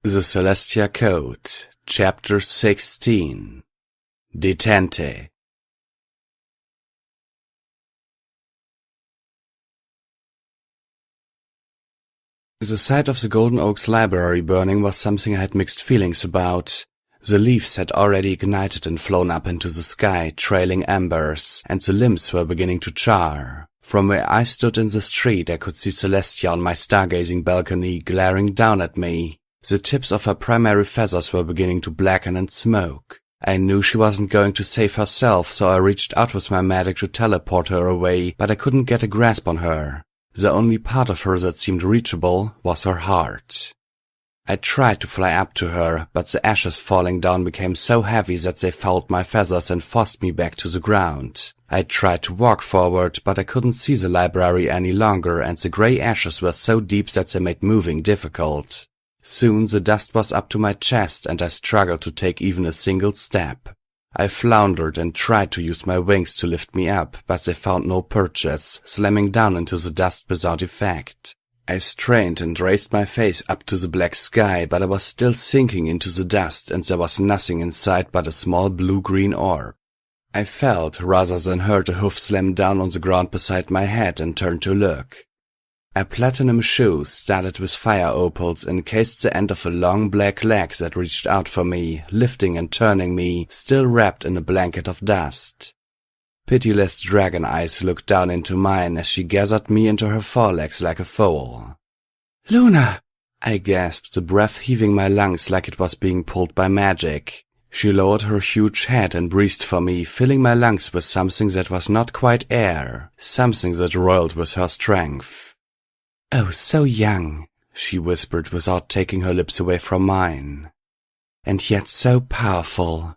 The Celestia Code, Chapter 16. Detente. The sight of the Golden Oak's library burning was something I had mixed feelings about. The leaves had already ignited and flown up into the sky, trailing embers, and the limbs were beginning to char. From where I stood in the street, I could see Celestia on my stargazing balcony glaring down at me. The tips of her primary feathers were beginning to blacken and smoke. I knew she wasn't going to save herself, so I reached out with my magic to teleport her away, but I couldn't get a grasp on her. The only part of her that seemed reachable was her heart. I tried to fly up to her, but the ashes falling down became so heavy that they fouled my feathers and forced me back to the ground. I tried to walk forward, but I couldn't see the library any longer, and the grey ashes were so deep that they made moving difficult. Soon the dust was up to my chest, and I struggled to take even a single step. I floundered and tried to use my wings to lift me up, but they found no purchase, slamming down into the dust without effect. I strained and raised my face up to the black sky, but I was still sinking into the dust, and there was nothing inside but a small blue-green orb. I felt, rather than heard, a hoof slam down on the ground beside my head and turned to look. A platinum shoe, studded with fire opals, encased the end of a long black leg that reached out for me, lifting and turning me, still wrapped in a blanket of dust. Pitiless dragon eyes looked down into mine as she gathered me into her forelegs like a foal. "Luna!" I gasped, the breath heaving my lungs like it was being pulled by magic. She lowered her huge head and breathed for me, filling my lungs with something that was not quite air, something that roiled with her strength. "Oh, so young," she whispered without taking her lips away from mine. "And yet so powerful.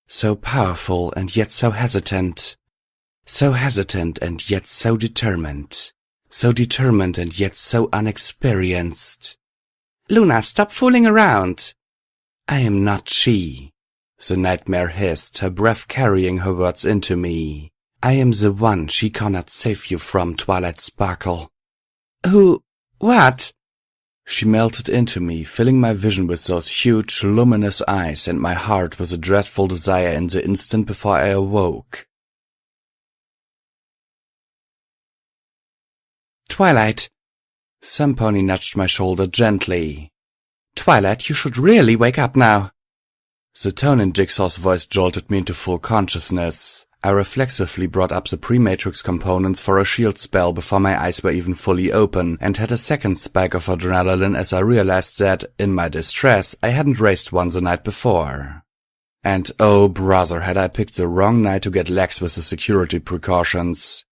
So powerful and yet so hesitant. So hesitant and yet so determined. So determined and yet so unexperienced." "Luna, stop fooling around." "I am not she," the nightmare hissed, her breath carrying her words into me. "I am the one she cannot save you from, Twilight Sparkle." "Who? What?" She melted into me, filling my vision with those huge, luminous eyes, and my heart with a dreadful desire in the instant before I awoke. "Twilight." Some pony nudged my shoulder gently. "Twilight, you should really wake up now." The tone in Jigsaw's voice jolted me into full consciousness. I reflexively brought up the pre-matrix components for a shield spell before my eyes were even fully open, and had a second spike of adrenaline as I realized that, in my distress, I hadn't raised one the night before. And oh brother, had I picked the wrong night to get lax with the security precautions.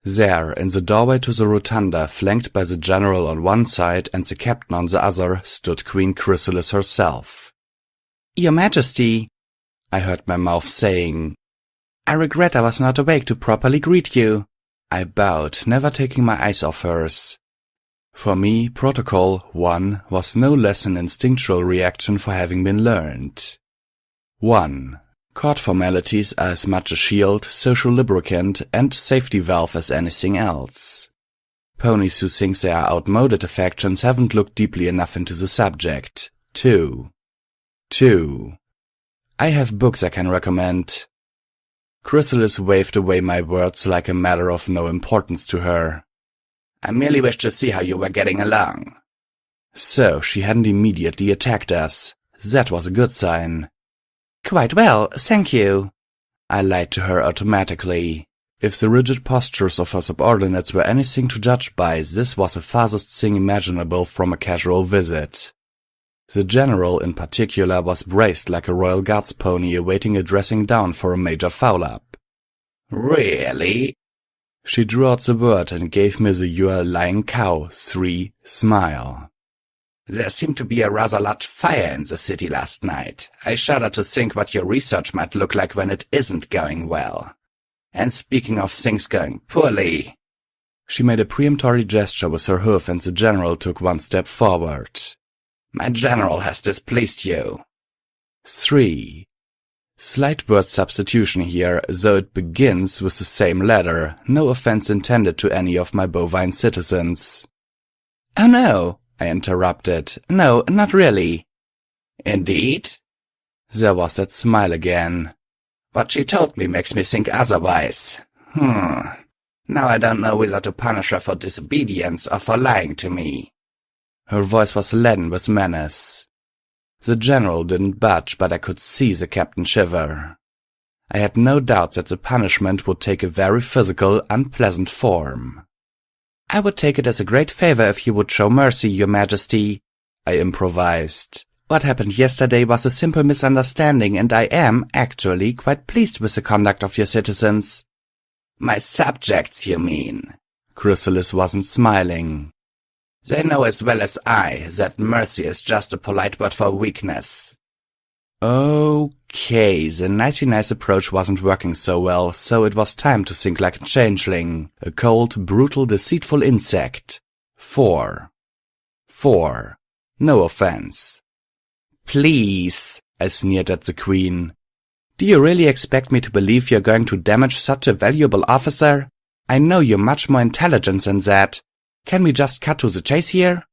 There, in the doorway to the rotunda, flanked by the general on one side and the captain on the other, stood Queen Chrysalis herself. "Your Majesty," I heard my mouth saying. "I regret I was not awake to properly greet you." I bowed, never taking my eyes off hers. For me, Protocol 1 was no less an instinctual reaction for having been learned. 1. Court formalities are as much a shield, social lubricant, and safety valve as anything else. Ponies who think they are outmoded affections haven't looked deeply enough into the subject. 2. I have books I can recommend. Chrysalis waved away my words like a matter of no importance to her. "I merely wished to see how you were getting along." So she hadn't immediately attacked us. That was a good sign. "Quite well, thank you." I lied to her automatically. If the rigid postures of her subordinates were anything to judge by, this was the farthest thing imaginable from a casual visit. The general, in particular, was braced like a Royal Guards pony awaiting a dressing down for a major foul-up. "Really?" She drew out the word and gave me the "you're a lying cow" 3 smile. "There seemed to be a rather large fire in the city last night. I shudder to think what your research might look like when it isn't going well. And speaking of things going poorly..." She made a peremptory gesture with her hoof, and the general took one step forward. "My general has displeased you." 3. Slight word substitution here, though it begins with the same letter, no offense intended to any of my bovine citizens. "Oh no," I interrupted. "No, not really." Indeed? There was that smile again. What she told me makes me think otherwise. Now I don't know whether to punish her for disobedience or for lying to me. Her voice was leaden with menace. The general didn't budge, but I could see the captain shiver. I had no doubt that the punishment would take a very physical, unpleasant form. I would take it as a great favor if you would show mercy, Your Majesty, I improvised. What happened yesterday was a simple misunderstanding, and I am, actually, quite pleased with the conduct of your citizens. My subjects, you mean? Chrysalis wasn't smiling. They know as well as I that mercy is just a polite word for weakness. Okay, the nicey-nice approach wasn't working so well, so it was time to think like a changeling, a cold, brutal, deceitful insect. 4. No offense. Please, I sneered at the queen. Do you really expect me to believe you're going to damage such a valuable officer? I know you're much more intelligent than that. Can we just cut to the chase here?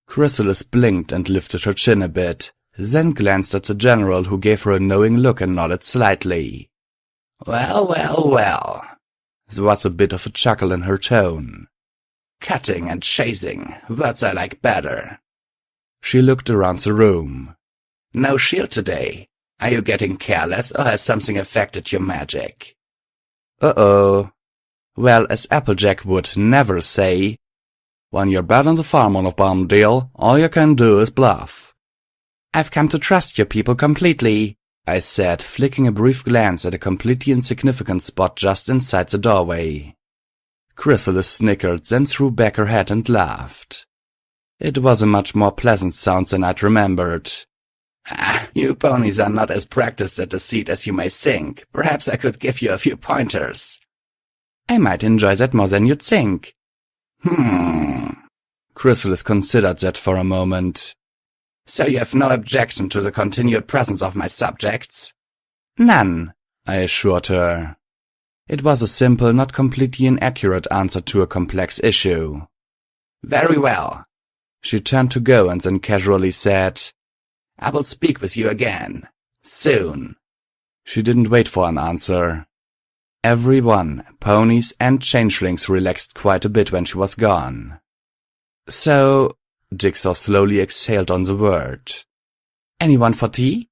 Chrysalis blinked and lifted her chin a bit, then glanced at the general, who gave her a knowing look and nodded slightly. Well. There was a bit of a chuckle in her tone. Cutting and chasing, words I like better. She looked around the room. No shield today. Are you getting careless, or has something affected your magic? Uh-oh. Well, as Applejack would never say, when you're bad on the farm on a bomb deal, all you can do is bluff. I've come to trust your people completely, I said, flicking a brief glance at a completely insignificant spot just inside the doorway. Chrysalis snickered, then threw back her head and laughed. It was a much more pleasant sound than I'd remembered. You ponies are not as practiced at deceit as you may think. Perhaps I could give you a few pointers. I might enjoy that more than you'd think. Chrysalis considered that for a moment. So you have no objection to the continued presence of my subjects? None, I assured her. It was a simple, not completely inaccurate answer to a complex issue. Very well. She turned to go and then casually said, I will speak with you again. Soon. She didn't wait for an answer. Everyone, ponies and changelings, relaxed quite a bit when she was gone. So, Jigsaw slowly exhaled on the word. Anyone for tea?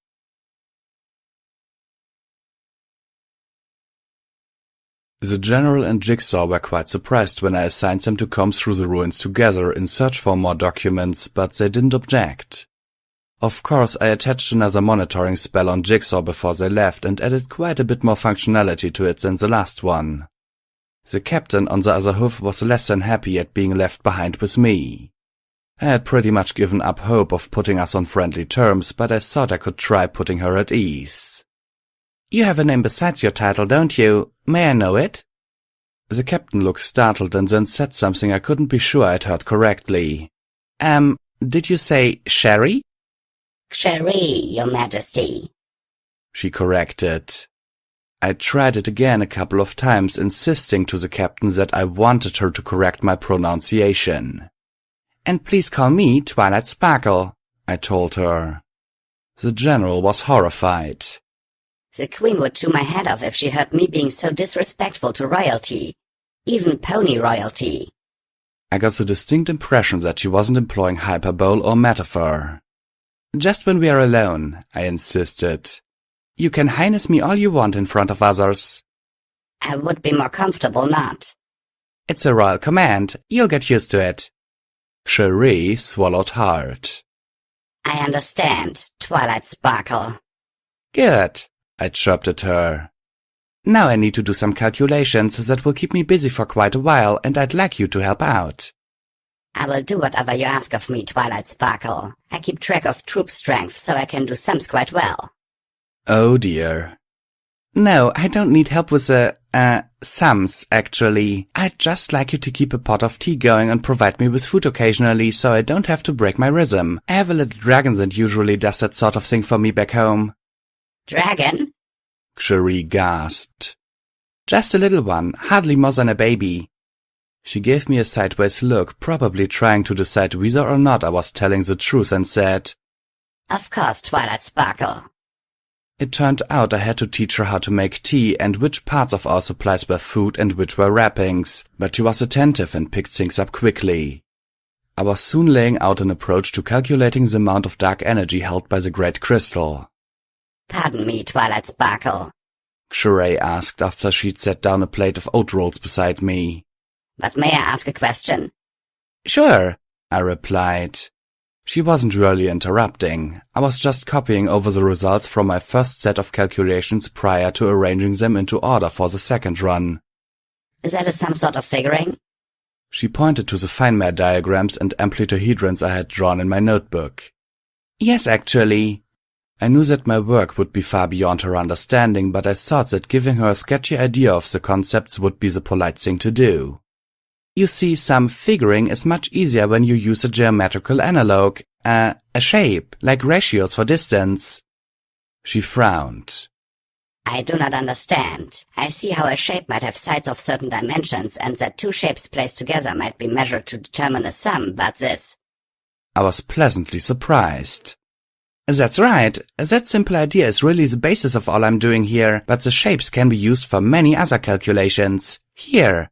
The general and Jigsaw were quite surprised when I assigned them to comb through the ruins together in search for more documents, but they didn't object. Of course, I attached another monitoring spell on Jigsaw before they left and added quite a bit more functionality to it than the last one. The captain, on the other hoof, was less than happy at being left behind with me. I had pretty much given up hope of putting us on friendly terms, but I thought I could try putting her at ease. You have a name besides your title, don't you? May I know it? The captain looked startled and then said something I couldn't be sure I'd heard correctly. Did you say Sherry? Sherry, Your Majesty, she corrected. I tried it again a couple of times, insisting to the captain that I wanted her to correct my pronunciation. And please call me Twilight Sparkle, I told her. The general was horrified. The queen would chew my head off if she heard me being so disrespectful to royalty, even pony royalty. I got the distinct impression that she wasn't employing hyperbole or metaphor. Just when we are alone, I insisted. You can highness me all you want in front of others. I would be more comfortable not. It's a royal command. You'll get used to it. Cherie swallowed hard. I understand, Twilight Sparkle. Good, I chirped at her. Now I need to do some calculations that will keep me busy for quite a while, and I'd like you to help out. I will do whatever you ask of me, Twilight Sparkle. I keep track of troop strength, so I can do sums quite well. Oh dear. No, I don't need help with the, sums, actually. I'd just like you to keep a pot of tea going and provide me with food occasionally, so I don't have to break my rhythm. I have a little dragon that usually does that sort of thing for me back home. Dragon? Cherie gasped. Just a little one, hardly more than a baby. She gave me a sideways look, probably trying to decide whether or not I was telling the truth, and said, Of course, Twilight Sparkle. It turned out I had to teach her how to make tea and which parts of our supplies were food and which were wrappings, but she was attentive and picked things up quickly. I was soon laying out an approach to calculating the amount of dark energy held by the great crystal. Pardon me, Twilight Sparkle. Xure asked after she'd set down a plate of oat rolls beside me. But may I ask a question? Sure, I replied. She wasn't really interrupting. I was just copying over the results from my first set of calculations prior to arranging them into order for the second run. Is that some sort of figuring? She pointed to the fine-mare diagrams and amplitohedrons I had drawn in my notebook. Yes, actually. I knew that my work would be far beyond her understanding, but I thought that giving her a sketchy idea of the concepts would be the polite thing to do. You see, some figuring is much easier when you use a geometrical analog, a shape, like ratios for distance. She frowned. I do not understand. I see how a shape might have sides of certain dimensions and that two shapes placed together might be measured to determine a sum, but this. I was pleasantly surprised. That's right. That simple idea is really the basis of all I'm doing here, but the shapes can be used for many other calculations. Here.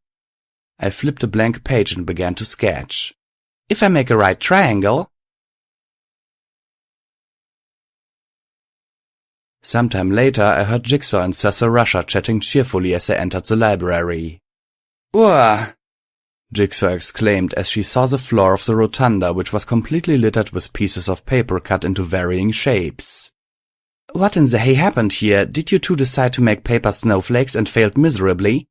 I flipped a blank page and began to sketch. If I make a right triangle... Sometime later, I heard Jigsaw and Cecil Rusher chatting cheerfully as they entered the library. "Whoa!" Jigsaw exclaimed as she saw the floor of the rotunda, which was completely littered with pieces of paper cut into varying shapes. "What in the hay happened here? Did you two decide to make paper snowflakes and failed miserably?"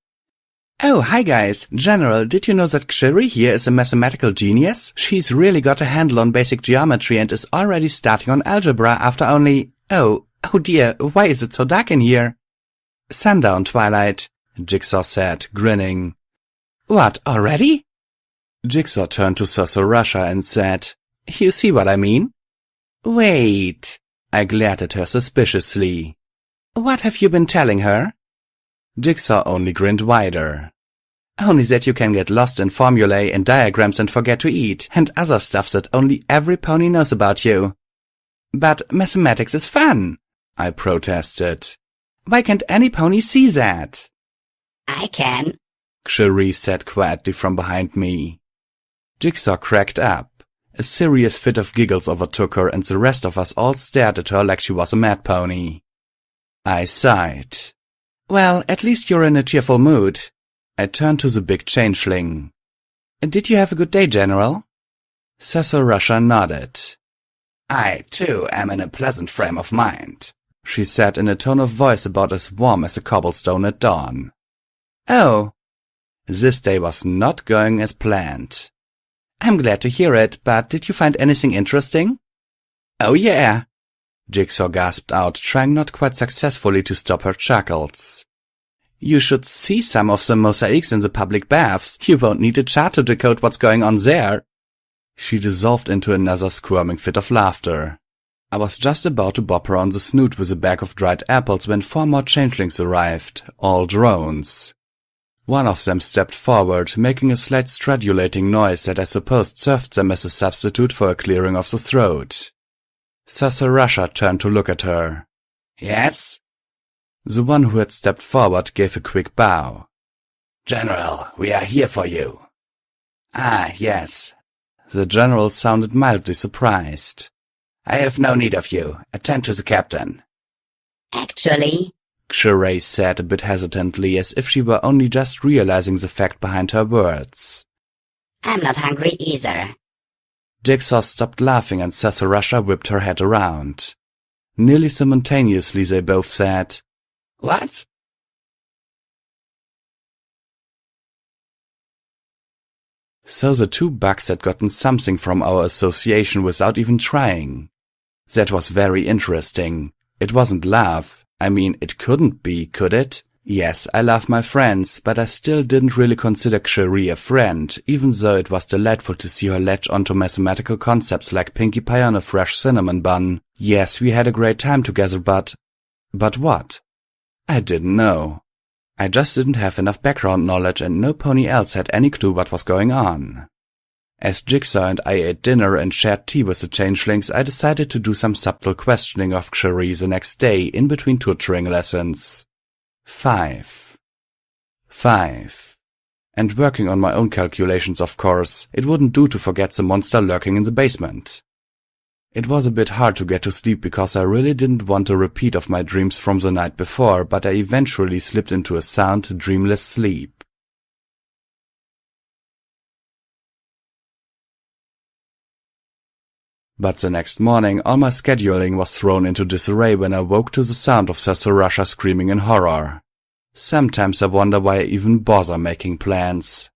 "Oh, hi guys. General, did you know that Xiri here is a mathematical genius? She's really got a handle on basic geometry and is already starting on algebra after only... Oh dear, why is it so dark in here?" "Sundown, Twilight," Jigsaw said, grinning. "What, already?" Jigsaw turned to Cecil Rusher and said, "You see what I mean?" "Wait." I glared at her suspiciously. "What have you been telling her?" Jigsaw only grinned wider. "Only that you can get lost in formulae and diagrams and forget to eat, and other stuff that only every pony knows about you." "But mathematics is fun," I protested. "Why can't any pony see that?" I can. Xiri said quietly from behind me. Jigsaw cracked up. A serious fit of giggles overtook her, and the rest of us all stared at her like she was a mad pony. I sighed. "Well, at least you're in a cheerful mood." I turned to the big changeling. "Did you have a good day, General?" Cecil Rusher nodded. "I, too, am in a pleasant frame of mind," she said in a tone of voice about as warm as a cobblestone at dawn. "Oh." This day was not going as planned. "I'm glad to hear it, but did you find anything interesting?" "Oh yeah," Jigsaw gasped out, trying not quite successfully to stop her chuckles. "You should see some of the mosaics in the public baths. You won't need a chart to decode what's going on there." She dissolved into another squirming fit of laughter. I was just about to bop her on the snoot with a bag of dried apples when 4 more changelings arrived, all drones. One of them stepped forward, making a slight stridulating noise that I supposed served them as a substitute for a clearing of the throat. Cecil Rusher turned to look at her. "Yes?" The one who had stepped forward gave a quick bow. "General, we are here for you." "Ah, yes." The general sounded mildly surprised. "I have no need of you. Attend to the captain." Actually, Xure said a bit hesitantly, as if she were only just realizing the fact behind her words. I'm not hungry either. Jigsaw stopped laughing and Cecil Rusher whipped her head around. Nearly simultaneously they both said, "What?" So the 2 bucks had gotten something from our association without even trying. That was very interesting. It wasn't love. I mean, it couldn't be, could it? Yes, I love my friends, but I still didn't really consider Xiri a friend, even though it was delightful to see her latch onto mathematical concepts like Pinkie Pie on a fresh cinnamon bun. Yes, we had a great time together, but what? I didn't know. I just didn't have enough background knowledge and no pony else had any clue what was going on. As Jigsaw and I ate dinner and shared tea with the changelings, I decided to do some subtle questioning of Cherie the next day in between tutoring lessons. 5. And working on my own calculations, of course. It wouldn't do to forget the monster lurking in the basement. It was a bit hard to get to sleep because I really didn't want a repeat of my dreams from the night before, but I eventually slipped into a sound, dreamless sleep. But the next morning, all my scheduling was thrown into disarray when I woke to the sound of Sasarasha screaming in horror. Sometimes I wonder why I even bother making plans.